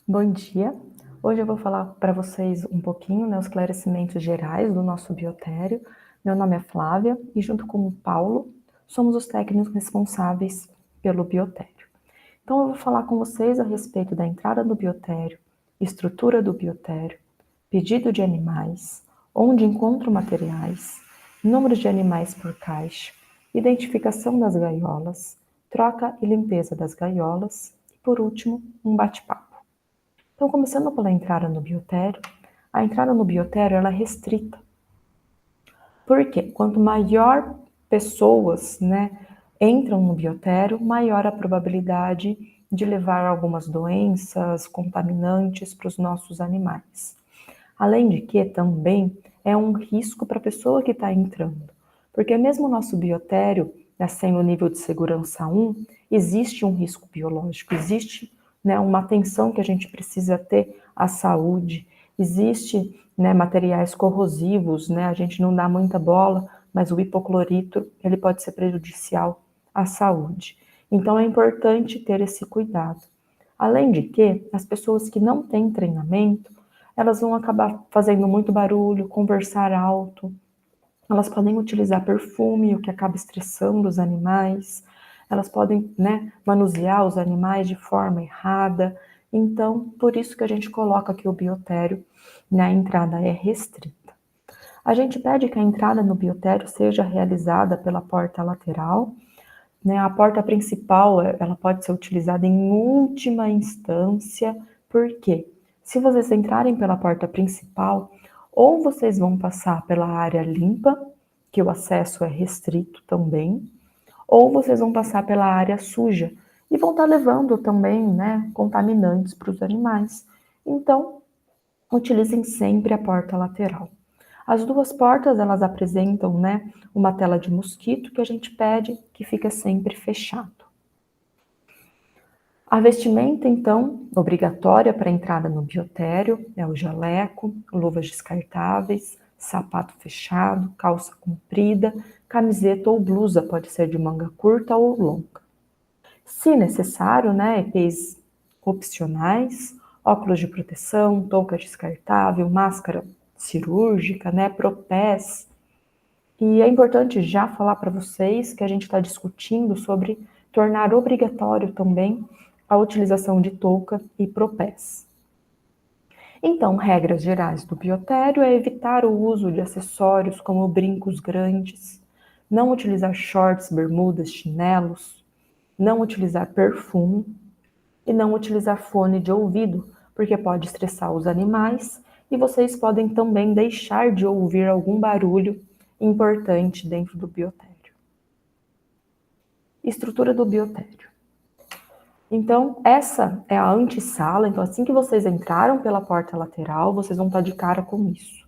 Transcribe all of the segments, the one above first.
Bom dia. Hoje eu vou falar para vocês um pouquinho, os esclarecimentos gerais do nosso biotério. Meu nome é Flávia e junto com o Paulo, somos os técnicos responsáveis pelo biotério. Então eu vou falar com vocês a respeito da entrada do biotério, estrutura do biotério, pedido de animais, onde encontro materiais, número de animais por caixa, identificação das gaiolas, troca e limpeza das gaiolas e, por último, um bate-papo. Então, começando pela entrada no biotério, a entrada no biotério ela é restrita. Por quê? Quanto maior pessoas entram no biotério, maior a probabilidade de levar algumas doenças contaminantes para os nossos animais. Além de que também é um risco para a pessoa que está entrando, porque mesmo o nosso biotério, sem o nível de segurança 1, existe um risco biológico, existe uma atenção que a gente precisa ter à saúde, existe materiais corrosivos, a gente não dá muita bola, mas o hipoclorito ele pode ser prejudicial à saúde. Então é importante ter esse cuidado. Além de que as pessoas que não têm treinamento, elas vão acabar fazendo muito barulho, conversar alto, elas podem utilizar perfume, o que acaba estressando os animais, elas podem manusear os animais de forma errada. Então, por isso que a gente coloca que o biotério, a entrada é restrita. A gente pede que a entrada no biotério seja realizada pela porta lateral. A porta principal, ela pode ser utilizada em última instância, porque se vocês entrarem pela porta principal, ou vocês vão passar pela área limpa, que o acesso é restrito também, ou vocês vão passar pela área suja e vão estar levando também, contaminantes para os animais. Então, utilizem sempre a porta lateral. As duas portas, elas apresentam, uma tela de mosquito que a gente pede que fica sempre fechado. A vestimenta, então, obrigatória para a entrada no biotério é o jaleco, luvas descartáveis, sapato fechado, calça comprida, camiseta ou blusa, pode ser de manga curta ou longa. Se necessário, EPIs opcionais, óculos de proteção, touca descartável, máscara cirúrgica, propés. E é importante já falar para vocês que a gente está discutindo sobre tornar obrigatório também a utilização de touca e propés. Então, regras gerais do biotério é evitar o uso de acessórios como brincos grandes, não utilizar shorts, bermudas, chinelos, não utilizar perfume e não utilizar fone de ouvido, porque pode estressar os animais e vocês podem também deixar de ouvir algum barulho importante dentro do biotério. Estrutura do biotério. Então, essa é a antessala. Então, assim que vocês entraram pela porta lateral, vocês vão estar de cara com isso.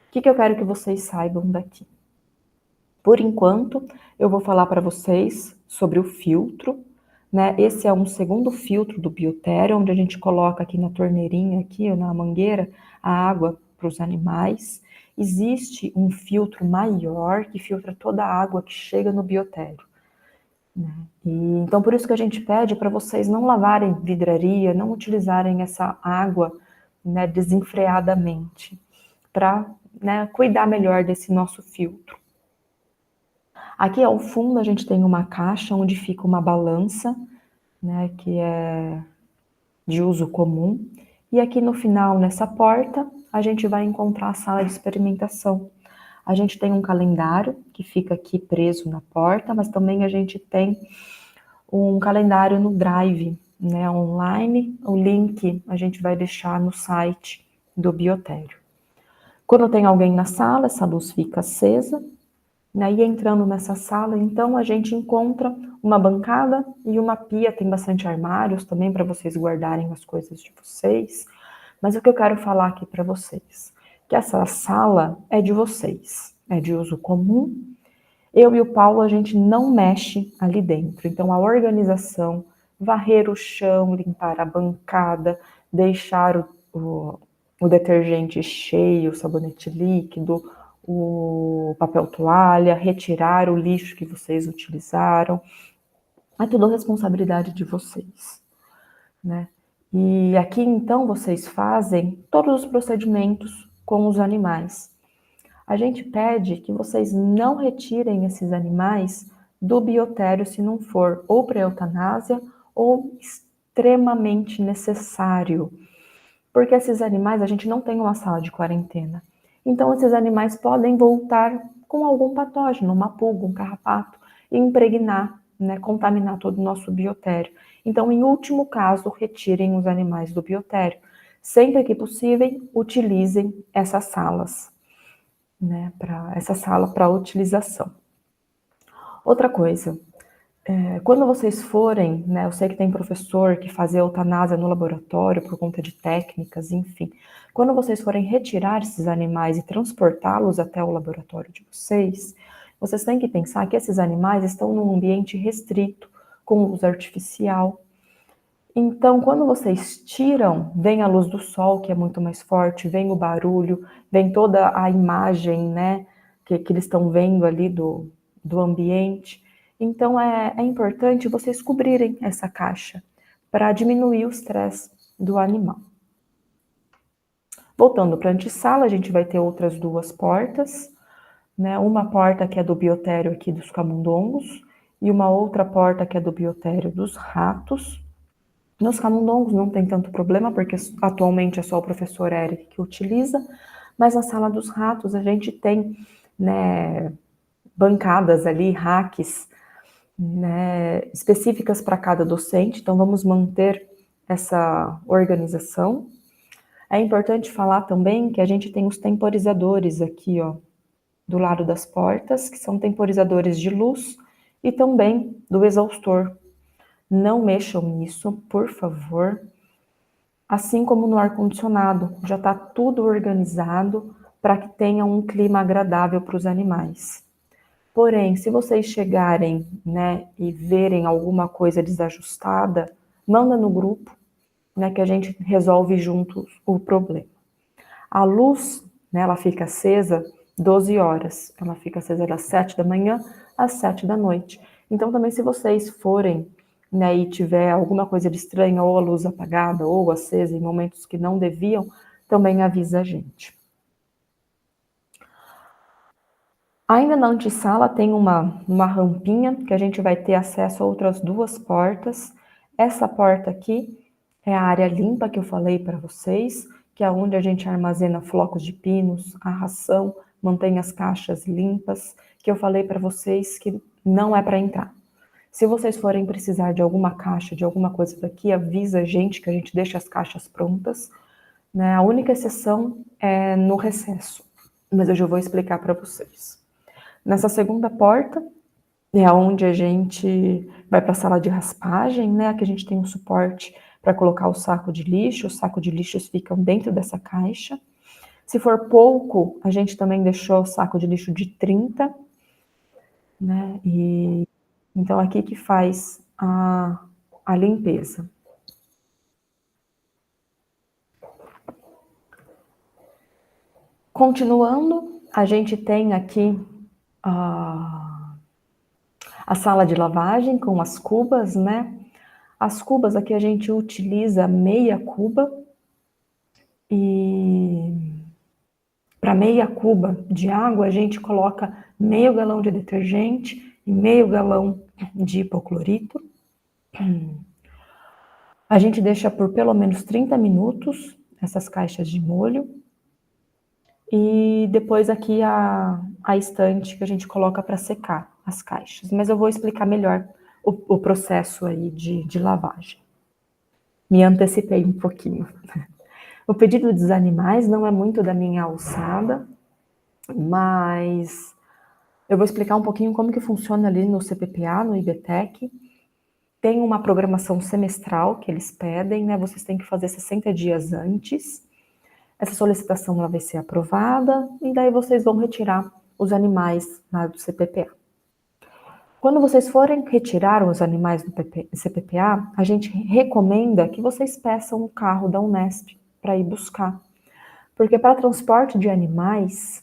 O que eu quero que vocês saibam daqui? Por enquanto, eu vou falar para vocês sobre o filtro, Esse é um segundo filtro do biotério, onde a gente coloca aqui na torneirinha, aqui na mangueira, a água para os animais. Existe um filtro maior que filtra toda a água que chega no biotério. Então, por isso que a gente pede para vocês não lavarem vidraria, não utilizarem essa água desenfreadamente, para cuidar melhor desse nosso filtro. Aqui ao fundo a gente tem uma caixa onde fica uma balança, que é de uso comum. E aqui no final, nessa porta, a gente vai encontrar a sala de experimentação. A gente tem um calendário que fica aqui preso na porta, mas também a gente tem um calendário no Drive, online. O link a gente vai deixar no site do biotério. Quando tem alguém na sala, essa luz fica acesa. E entrando nessa sala, então, a gente encontra uma bancada e uma pia. Tem bastante armários também para vocês guardarem as coisas de vocês. Mas o que eu quero falar aqui para vocês, que essa sala é de vocês, é de uso comum. Eu e o Paulo, a gente não mexe ali dentro. Então, a organização, varrer o chão, limpar a bancada, deixar o detergente cheio, o sabonete líquido, o papel toalha, retirar o lixo que vocês utilizaram. É tudo responsabilidade de vocês, E aqui, então, vocês fazem todos os procedimentos com os animais. A gente pede que vocês não retirem esses animais do biotério se não for ou para eutanásia ou extremamente necessário. Porque esses animais, a gente não tem uma sala de quarentena. Então, esses animais podem voltar com algum patógeno, uma pulga, um carrapato, e impregnar, né, contaminar todo o nosso biotério. Então, em último caso, retirem os animais do biotério. Sempre que possível, utilizem essas salas, né, essa sala para utilização. Outra coisa, quando vocês forem, né, eu sei que tem professor que faz eutanásia no laboratório por conta de técnicas, enfim. Quando vocês forem retirar esses animais e transportá-los até o laboratório de vocês têm que pensar que esses animais estão num ambiente restrito, com luz artificial. Então, quando vocês tiram, vem a luz do sol, que é muito mais forte, vem o barulho, vem toda a imagem, né, que eles estão vendo ali do ambiente. Então, é importante vocês cobrirem essa caixa para diminuir o estresse do animal. Voltando para a antessala, a gente vai ter outras duas portas, né? Uma porta que é do biotério aqui dos camundongos e uma outra porta que é do biotério dos ratos. Nos camundongos não tem tanto problema, porque atualmente é só o professor Eric que utiliza, mas na sala dos ratos a gente tem, né, bancadas ali, racks, né, específicas para cada docente, então vamos manter essa organização. É importante falar também que a gente tem os temporizadores aqui, ó, do lado das portas, que são temporizadores de luz e também do exaustor. Não mexam nisso, por favor. Assim como no ar-condicionado, já está tudo organizado para que tenha um clima agradável para os animais. Porém, se vocês chegarem, né, e verem alguma coisa desajustada, manda no grupo, né, que a gente resolve juntos o problema. A luz, né, ela fica acesa 12 horas, ela fica acesa das 7 da manhã às 7 da noite. Então, também se vocês forem, né, e tiver alguma coisa de estranha, ou a luz apagada, ou acesa em momentos que não deviam, também avisa a gente. Ainda na antessala tem uma rampinha que a gente vai ter acesso a outras duas portas. Essa porta aqui é a área limpa que eu falei para vocês, que é onde a gente armazena flocos de pinos, a ração, mantém as caixas limpas, que eu falei para vocês que não é para entrar. Se vocês forem precisar de alguma caixa, de alguma coisa daqui, avisa a gente que a gente deixa as caixas prontas, né? A única exceção é no recesso, mas eu já vou explicar para vocês. Nessa segunda porta é onde a gente vai para a sala de raspagem, né? Aqui a gente tem um suporte para colocar o saco de lixo. Os sacos de lixos ficam dentro dessa caixa. Se for pouco, a gente também deixou o saco de lixo de 30, né? E então aqui que faz a limpeza. Continuando, a gente tem aqui a sala de lavagem com as cubas, né? As cubas aqui a gente utiliza meia cuba e para meia cuba de água a gente coloca meio galão de detergente e meio galão de hipoclorito. A gente deixa por pelo menos 30 minutos essas caixas de molho. E depois aqui a estante que a gente coloca para secar as caixas. Mas eu vou explicar melhor o processo aí de lavagem. Me antecipei um pouquinho. O pedido dos animais não é muito da minha alçada, mas eu vou explicar um pouquinho como que funciona ali no CPPA, no IBTEC. Tem uma programação semestral que eles pedem, né? Vocês têm que fazer 60 dias antes. Essa solicitação ela vai ser aprovada e daí vocês vão retirar os animais lá do CPPA. Quando vocês forem retirar os animais do CPPA, a gente recomenda que vocês peçam um carro da Unesp para ir buscar. Porque para transporte de animais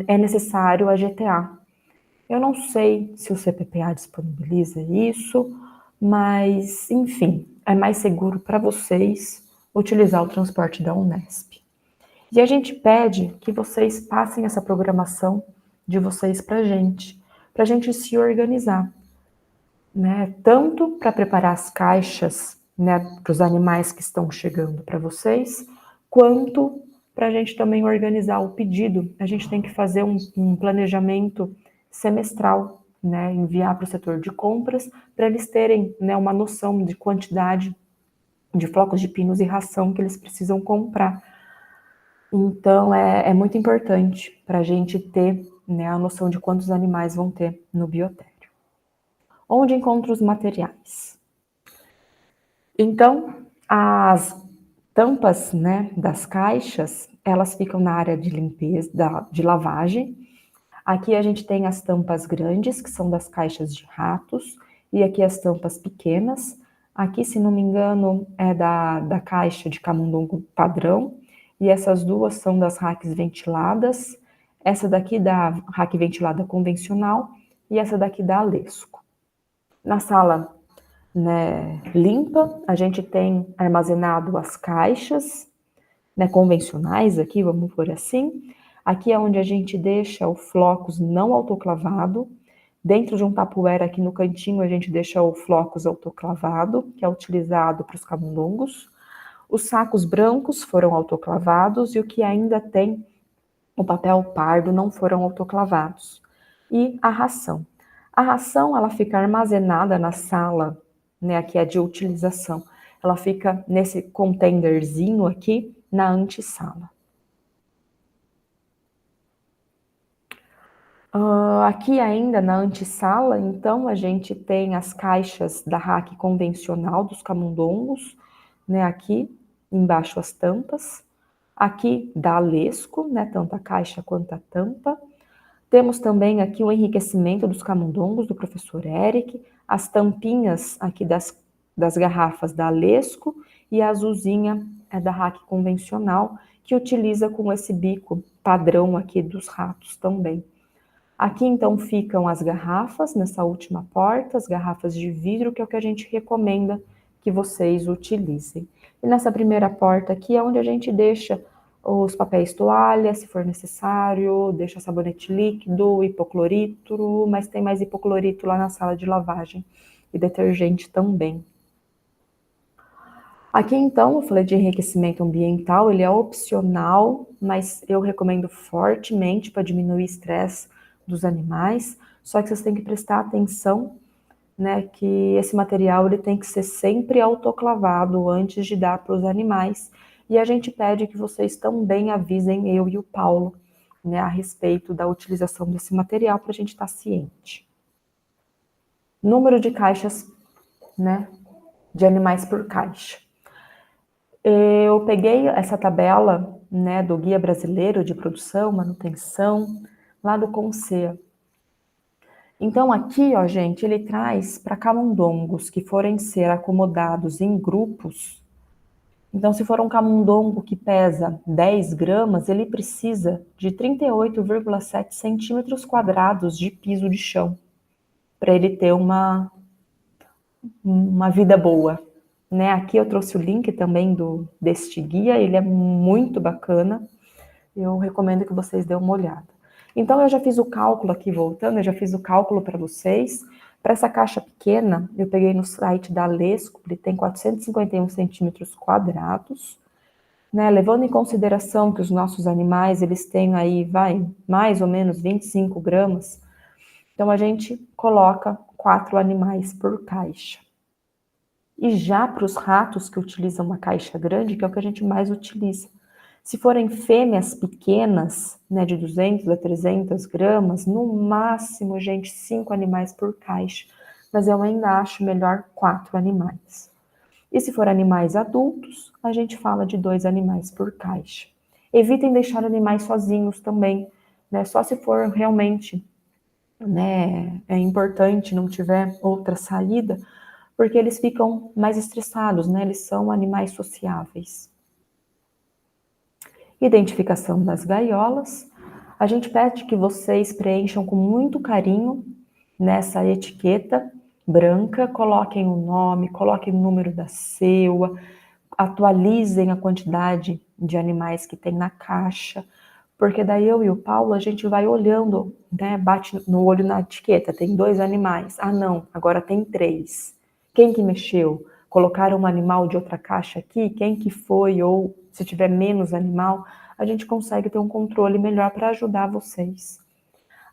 é necessário a GTA. Eu não sei se o CPPA disponibiliza isso, mas, enfim, é mais seguro para vocês utilizar o transporte da Unesp. E a gente pede que vocês passem essa programação de vocês para a gente se organizar, né? Tanto para preparar as caixas, né, para os animais que estão chegando para vocês, quanto para a gente também organizar o pedido. A gente tem que fazer um planejamento semestral, né, enviar para o setor de compras, para eles terem, né, uma noção de quantidade de flocos de pinos e ração que eles precisam comprar. Então, é muito importante para a gente ter, né, a noção de quantos animais vão ter no biotério. Onde encontro os materiais? Então, as tampas, né, das caixas, elas ficam na área de limpeza, de lavagem. Aqui a gente tem as tampas grandes, que são das caixas de ratos, e aqui as tampas pequenas. Aqui, se não me engano, é da caixa de camundongo padrão, e essas duas são das racks ventiladas, essa daqui da rack ventilada convencional, e essa daqui da Alesco. Na sala, né, limpa, a gente tem armazenado as caixas, né, convencionais aqui, vamos por assim. Aqui é onde a gente deixa o flocos não autoclavado. Dentro de um tupperware aqui no cantinho a gente deixa o flocos autoclavado, que é utilizado para os camundongos. Os sacos brancos foram autoclavados e o que ainda tem o papel pardo não foram autoclavados. E a ração. A ração, ela fica armazenada na sala, né, aqui é de utilização. Ela fica nesse containerzinho aqui, na antessala. Aqui ainda na antessala, então, a gente tem as caixas da rack convencional dos camundongos, né, aqui embaixo as tampas. Aqui da Alesco, né, tanto a caixa quanto a tampa. Temos também aqui o enriquecimento dos camundongos do professor Eric, as tampinhas aqui das garrafas da Alesco e a azulzinha é da rack convencional, que utiliza com esse bico padrão aqui dos ratos também. Aqui então ficam as garrafas, nessa última porta, as garrafas de vidro, que é o que a gente recomenda que vocês utilizem. E nessa primeira porta aqui é onde a gente deixa os papéis toalha, se for necessário, deixa sabonete líquido, hipoclorito, mas tem mais hipoclorito lá na sala de lavagem e detergente também. Aqui então, eu falei de enriquecimento ambiental, ele é opcional, mas eu recomendo fortemente para diminuir o estresse dos animais, só que vocês têm que prestar atenção, né, que esse material ele tem que ser sempre autoclavado antes de dar para os animais, e a gente pede que vocês também avisem eu e o Paulo, né, a respeito da utilização desse material para a gente estar ciente. Número de caixas, né, de animais por caixa. Eu peguei essa tabela, né, do Guia Brasileiro de Produção, Manutenção, lá do CONSEA. Então aqui, ó, gente, ele traz para camundongos que forem ser acomodados em grupos. Então, se for um camundongo que pesa 10 gramas, ele precisa de 38,7 centímetros quadrados de piso de chão, para ele ter uma vida boa. Né? Aqui eu trouxe o link também deste guia, ele é muito bacana, eu recomendo que vocês dêem uma olhada. Então eu já fiz o cálculo aqui, voltando, eu já fiz o cálculo para vocês. Para essa caixa pequena, eu peguei no site da Alesco, ele tem 451 centímetros quadrados, né? Levando em consideração que os nossos animais, eles têm aí, mais ou menos 25 gramas, então a gente coloca 4 animais por caixa. E já para os ratos que utilizam uma caixa grande, que é o que a gente mais utiliza. Se forem fêmeas pequenas, né, de 200 a 300 gramas, no máximo, gente, 5 animais por caixa. Mas eu ainda acho melhor 4 animais. E se for animais adultos, a gente fala de 2 animais por caixa. Evitem deixar animais sozinhos também, né? Só se for realmente, né, é importante, não tiver outra saída, porque eles ficam mais estressados, né? Eles são animais sociáveis. Identificação das gaiolas. A gente pede que vocês preencham com muito carinho nessa etiqueta branca, coloquem o nome, coloquem o número da seua, atualizem a quantidade de animais que tem na caixa, porque daí eu e o Paulo, a gente vai olhando, né, bate no olho na etiqueta, tem 2 animais, ah não, agora tem 3. Quem que mexeu? Colocaram um animal de outra caixa aqui? Quem que foi? Ou se tiver menos animal, a gente consegue ter um controle melhor para ajudar vocês.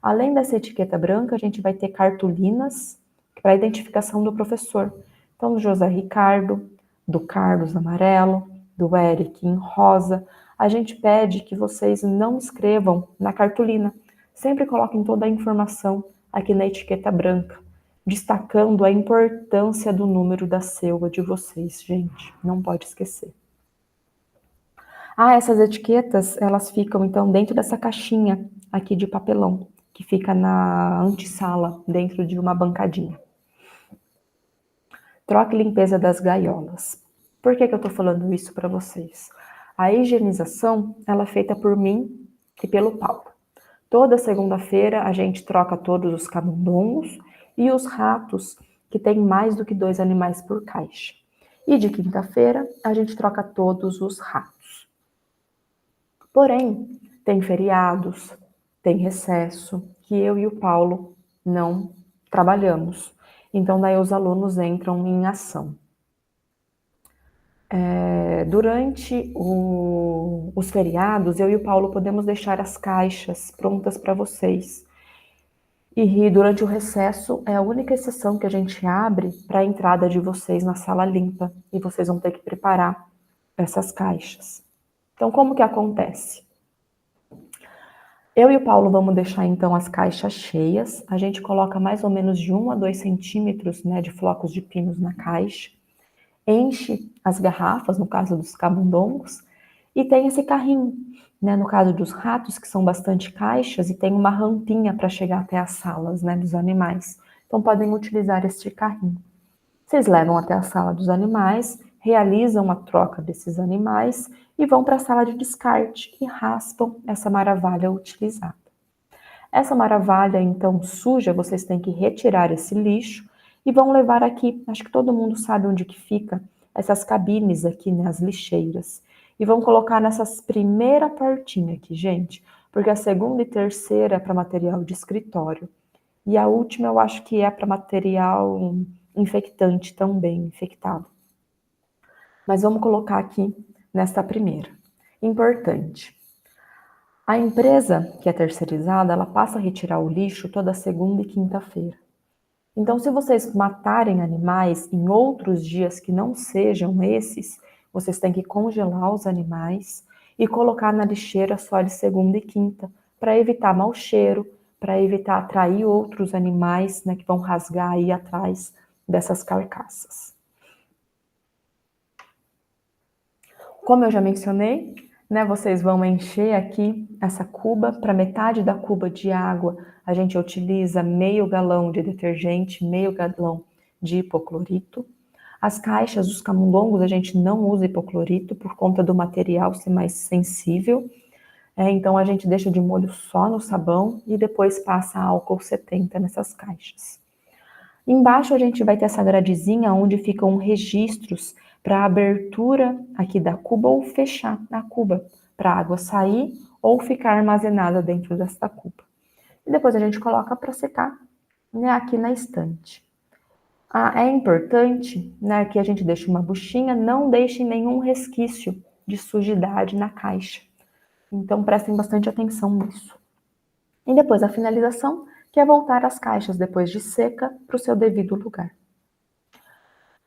Além dessa etiqueta branca, a gente vai ter cartolinas para identificação do professor. Então, do José Ricardo, do Carlos amarelo, do Eric em rosa. A gente pede que vocês não escrevam na cartolina. Sempre coloquem toda a informação aqui na etiqueta branca, destacando a importância do número da seua de vocês, gente. Não pode esquecer. Ah, essas etiquetas, elas ficam então dentro dessa caixinha aqui de papelão, que fica na antessala, dentro de uma bancadinha. Troca e limpeza das gaiolas. Por que eu tô falando isso para vocês? A higienização, ela é feita por mim e pelo Paulo. Toda segunda-feira a gente troca todos os camundongos e os ratos, que tem mais do que 2 animais por caixa. E de quinta-feira a gente troca todos os ratos. Porém, tem feriados, tem recesso, que eu e o Paulo não trabalhamos. Então, daí os alunos entram em ação. Durante os feriados, eu e o Paulo podemos deixar as caixas prontas para vocês. E durante o recesso, é a única exceção que a gente abre para a entrada de vocês na sala limpa. E vocês vão ter que preparar essas caixas. Então, como que acontece? Eu e o Paulo vamos deixar então as caixas cheias. A gente coloca mais ou menos de 1 a 2 centímetros, né, de flocos de pinos na caixa. Enche as garrafas, no caso dos camundongos, e tem esse carrinho, né, no caso dos ratos, que são bastante caixas, e tem uma rampinha para chegar até as salas, né, dos animais. Então podem utilizar este carrinho. Vocês levam até a sala dos animais, realizam a troca desses animais e vão para a sala de descarte e raspam essa maravilha utilizada. Essa maravilha, então, suja, vocês têm que retirar esse lixo e vão levar aqui, acho que todo mundo sabe onde que fica, essas cabines aqui, né, as lixeiras. E vão colocar nessas primeira partinha aqui, gente, porque a segunda e terceira é para material de escritório. E a última eu acho que é para material infectante também, infectado. Mas vamos colocar aqui nesta primeira. Importante. A empresa que é terceirizada, ela passa a retirar o lixo toda segunda e quinta-feira. Então, se vocês matarem animais em outros dias que não sejam esses, vocês têm que congelar os animais e colocar na lixeira só de segunda e quinta, para evitar mau cheiro, para evitar atrair outros animais, né, que vão rasgar aí atrás dessas carcaças. Como eu já mencionei, né, vocês vão encher aqui essa cuba, para metade da cuba de água, a gente utiliza meio galão de detergente, meio galão de hipoclorito. As caixas dos camundongos, a gente não usa hipoclorito por conta do material ser mais sensível. Então a gente deixa de molho só no sabão e depois passa álcool 70 nessas caixas. Embaixo a gente vai ter essa gradezinha onde ficam registros para a abertura aqui da cuba ou fechar a cuba, para a água sair ou ficar armazenada dentro desta cuba. E depois a gente coloca para secar, né, aqui na estante. É importante, né, que a gente deixe uma buchinha, não deixe nenhum resquício de sujidade na caixa. Então prestem bastante atenção nisso. E depois a finalização, que é voltar as caixas depois de seca para o seu devido lugar.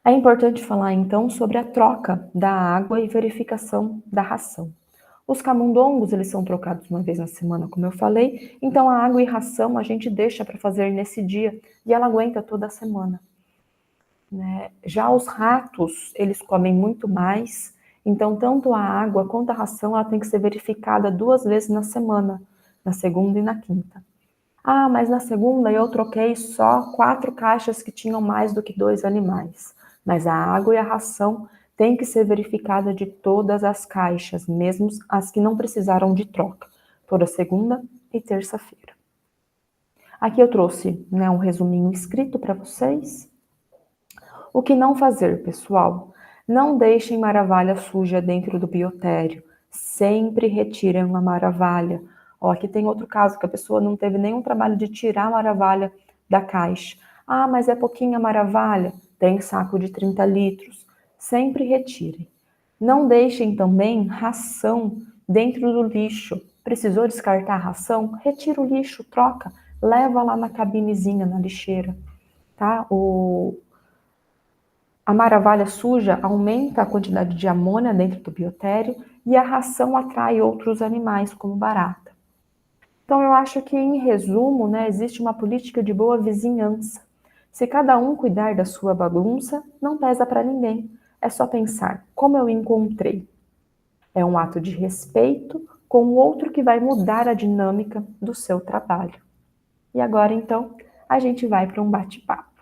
É importante falar então sobre a troca da água e verificação da ração. Os camundongos, eles são trocados uma vez na semana, como eu falei, então a água e ração a gente deixa para fazer nesse dia e ela aguenta toda a semana. Né? Já os ratos, eles comem muito mais, então tanto a água quanto a ração ela tem que ser verificada 2 vezes na semana, na segunda e na quinta. Ah, mas na segunda eu troquei só 4 caixas que tinham mais do que 2 animais. Mas a água e a ração tem que ser verificada de todas as caixas, mesmo as que não precisaram de troca, toda segunda e terça-feira. Aqui eu trouxe, né, um resuminho escrito para vocês. O que não fazer, pessoal? Não deixem maravalha suja dentro do biotério. Sempre retirem a maravalha. Ó, aqui tem outro caso que a pessoa não teve nenhum trabalho de tirar a maravalha da caixa. Ah, mas é pouquinha maravalha. Tem saco de 30 litros. Sempre retirem. Não deixem também ração dentro do lixo. Precisou descartar a ração? Retira o lixo, troca, leva lá na cabinezinha, na lixeira. Tá? A maravalha suja aumenta a quantidade de amônia dentro do biotério e a ração atrai outros animais, como barata. Então, eu acho que, em resumo, né, existe uma política de boa vizinhança. Se cada um cuidar da sua bagunça, não pesa para ninguém. É só pensar, como eu encontrei? É um ato de respeito com o outro que vai mudar a dinâmica do seu trabalho. E agora, então, a gente vai para um bate-papo.